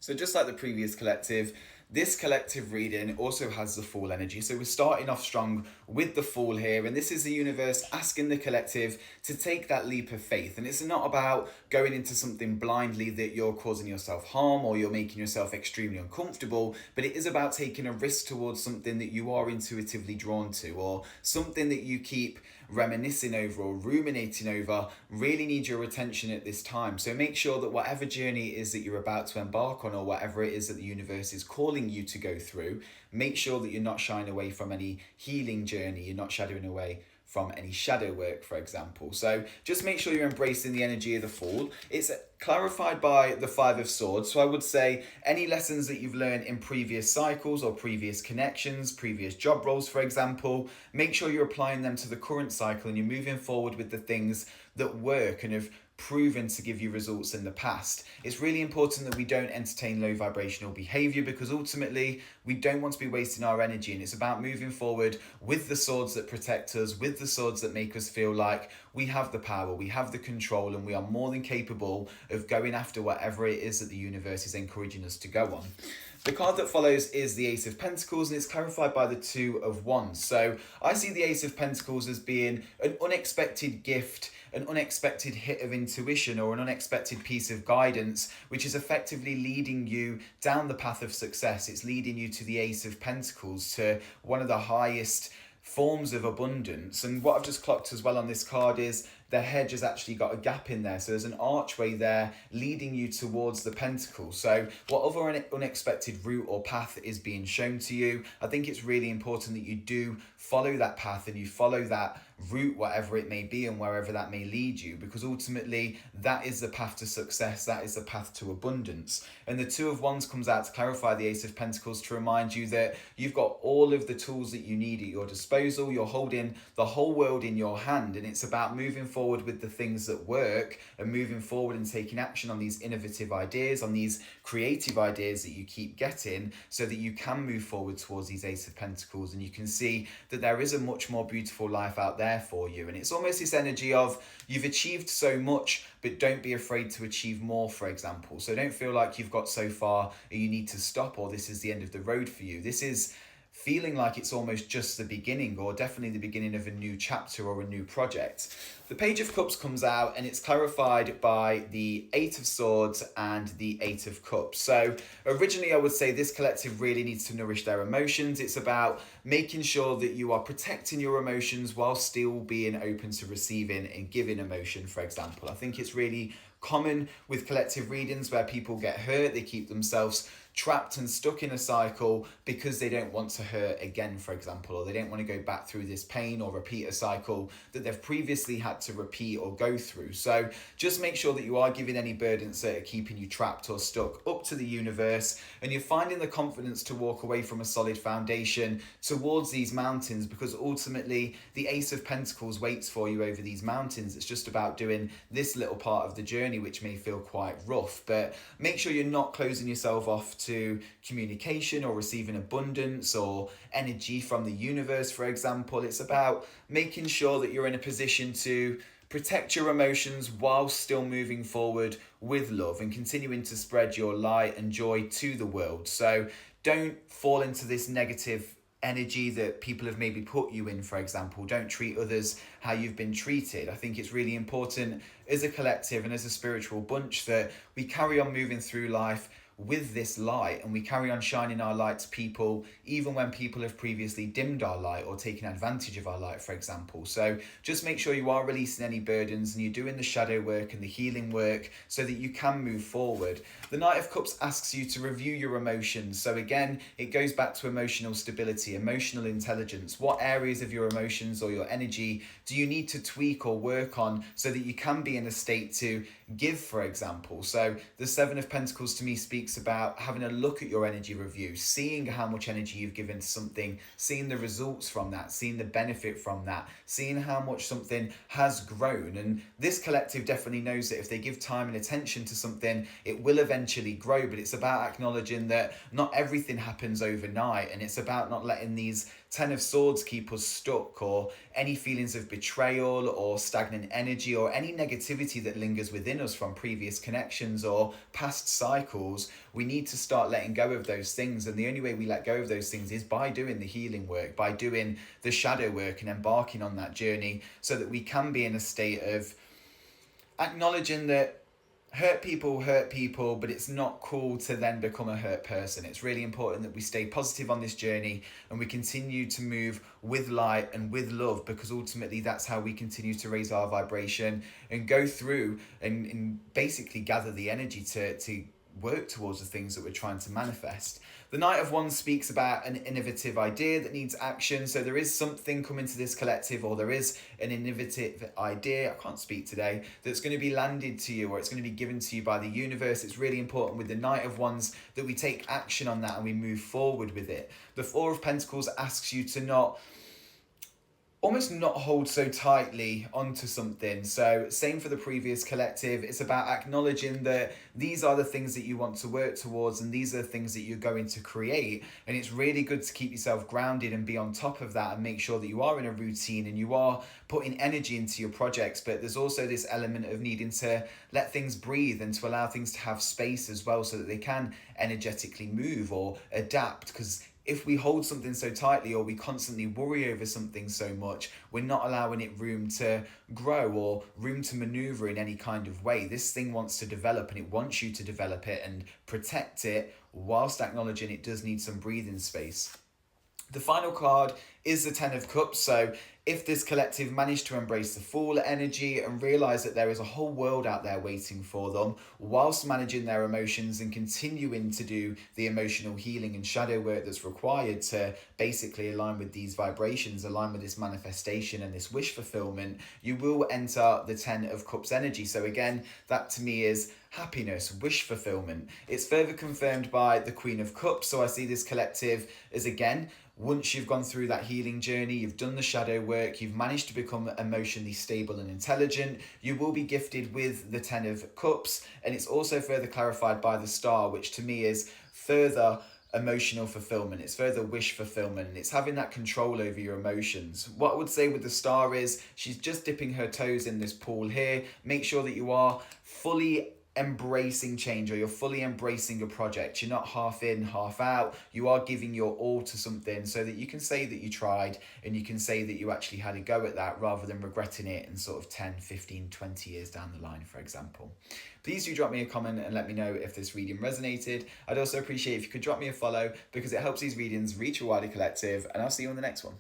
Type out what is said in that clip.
So just like the previous collective, this collective reading also has the Fool energy. So we're starting off strong with the Fool here. And this is the universe asking the collective to take that leap of faith. And it's not about going into something blindly that you're causing yourself harm or you're making yourself extremely uncomfortable. But it is about taking a risk towards something that you are intuitively drawn to, or something that you keep reminiscing over or ruminating over really need your attention at this time. So make sure that whatever journey it is that you're about to embark on, or whatever it is that the universe is calling you to go through, make sure that you're not shying away from any healing journey, you're not shadowing away from any shadow work, for example. So just make sure you're embracing the energy of the Fool. It's clarified by the Five of Swords. So I would say any lessons that you've learned in previous cycles or previous connections, previous job roles, for example, make sure you're applying them to the current cycle and you're moving forward with the things that work and have proven to give you results in the past. It's really important that we don't entertain low vibrational behavior, because ultimately we don't want to be wasting our energy, and it's about moving forward with the swords that protect us, with the swords that make us feel like we have the power, we have the control, and we are more than capable of going after whatever it is that the universe is encouraging us to go on. The card that follows is the Ace of Pentacles, and it's clarified by the Two of Wands. So I see the Ace of Pentacles as being an unexpected gift, an unexpected hit of intuition, or an unexpected piece of guidance, which is effectively leading you down the path of success. It's leading you to the Ace of Pentacles, to one of the highest forms of abundance. And what I've just clocked as well on this card is the hedge has actually got a gap in there. So there's an archway there leading you towards the pentacle. So whatever unexpected route or path is being shown to you, I think it's really important that you do follow that path and you follow that route, whatever it may be and wherever that may lead you, because ultimately that is the path to success, that is the path to abundance. And the Two of Wands comes out to clarify the Ace of Pentacles, to remind you that you've got all of the tools that you need at your disposal. You're holding the whole world in your hand, and it's about moving forward with the things that work and moving forward and taking action on these innovative ideas, on these creative ideas that you keep getting, so that you can move forward towards these Ace of Pentacles and you can see that there is a much more beautiful life out there for you. And it's almost this energy of you've achieved so much, but don't be afraid to achieve more, for example. So don't feel like you've got so far and you need to stop, or this is the end of the road for you. This is feeling like it's almost just the beginning, or definitely the beginning of a new chapter or a new project. The Page of Cups comes out and it's clarified by the Eight of Swords and the Eight of Cups. So originally I would say this collective really needs to nourish their emotions. It's about making sure that you are protecting your emotions while still being open to receiving and giving emotion, for example. I think it's really common with collective readings where people get hurt, they keep themselves trapped and stuck in a cycle because they don't want to hurt again, for example, or they don't want to go back through this pain or repeat a cycle that they've previously had to repeat or go through. So just make sure that you are giving any burdens that are keeping you trapped or stuck up to the universe, and you're finding the confidence to walk away from a solid foundation towards these mountains, because ultimately the Ace of Pentacles waits for you over these mountains. It's just about doing this little part of the journey, which may feel quite rough, but make sure you're not closing yourself off to communication or receiving abundance or energy from the universe, for example. It's about making sure that you're in a position to protect your emotions while still moving forward with love and continuing to spread your light and joy to the world. So don't fall into this negative energy that people have maybe put you in, for example. Don't treat others how you've been treated. I think it's really important as a collective and as a spiritual bunch that we carry on moving through life with this light, and we carry on shining our light to people even when people have previously dimmed our light or taken advantage of our light, for example. So just make sure you are releasing any burdens and you're doing the shadow work and the healing work so that you can move forward. The Knight of Cups asks you to review your emotions. So again, it goes back to emotional stability, emotional intelligence. What areas of your emotions or your energy do you need to tweak or work on so that you can be in a state to give, for example? So the Seven of Pentacles to me speaks about having a look at your energy review, seeing how much energy you've given to something, seeing the results from that, seeing the benefit from that, seeing how much something has grown. And this collective definitely knows that if they give time and attention to something, it will eventually grow. But it's about acknowledging that not everything happens overnight, and it's about not letting these Ten of Swords keep us stuck, or any feelings of betrayal or stagnant energy or any negativity that lingers within us from previous connections or past cycles, we need to start letting go of those things. And the only way we let go of those things is by doing the healing work, by doing the shadow work and embarking on that journey, so that we can be in a state of acknowledging that hurt people, but it's not cool to then become a hurt person. It's really important that we stay positive on this journey and we continue to move with light and with love, because ultimately that's how we continue to raise our vibration and go through and basically gather the energy to work towards the things that we're trying to manifest. The Knight of Wands speaks about an innovative idea that needs action. So there is something coming to this collective, or there is an innovative idea, I can't speak today, that's going to be landed to you, or it's going to be given to you by the universe. It's really important with the Knight of Wands that we take action on that and we move forward with it. The Four of Pentacles asks you to almost not hold so tightly onto something. So same for the previous collective. It's about acknowledging that these are the things that you want to work towards and these are the things that you're going to create. And it's really good to keep yourself grounded and be on top of that and make sure that you are in a routine and you are putting energy into your projects. But there's also this element of needing to let things breathe and to allow things to have space as well, so that they can energetically move or adapt. Because if we hold something so tightly or we constantly worry over something so much, we're not allowing it room to grow or room to maneuver in any kind of way. This thing wants to develop and it wants you to develop it and protect it, whilst acknowledging it does need some breathing space. The final card is the Ten of Cups. So if this collective managed to embrace the Fool energy and realize that there is a whole world out there waiting for them, whilst managing their emotions and continuing to do the emotional healing and shadow work that's required to basically align with these vibrations, align with this manifestation and this wish fulfillment, you will enter the Ten of Cups energy. So again, that to me is happiness, wish fulfillment. It's further confirmed by the Queen of Cups. So I see this collective as, again, once you've gone through that healing journey, you've done the shadow work, you've managed to become emotionally stable and intelligent, you will be gifted with the Ten of Cups. And it's also further clarified by the Star, which to me is further emotional fulfillment. It's further wish fulfillment. It's having that control over your emotions. What I would say with the Star is she's just dipping her toes in this pool here. Make sure that you are fully embracing change, or you're fully embracing your project. You're not half in, half out. You are giving your all to something, so that you can say that you tried and you can say that you actually had a go at that, rather than regretting it in sort of 10, 15, 20 years down the line, for example. Please do drop me a comment and let me know if this reading resonated. I'd also appreciate if you could drop me a follow, because it helps these readings reach a wider collective, and I'll see you on the next one.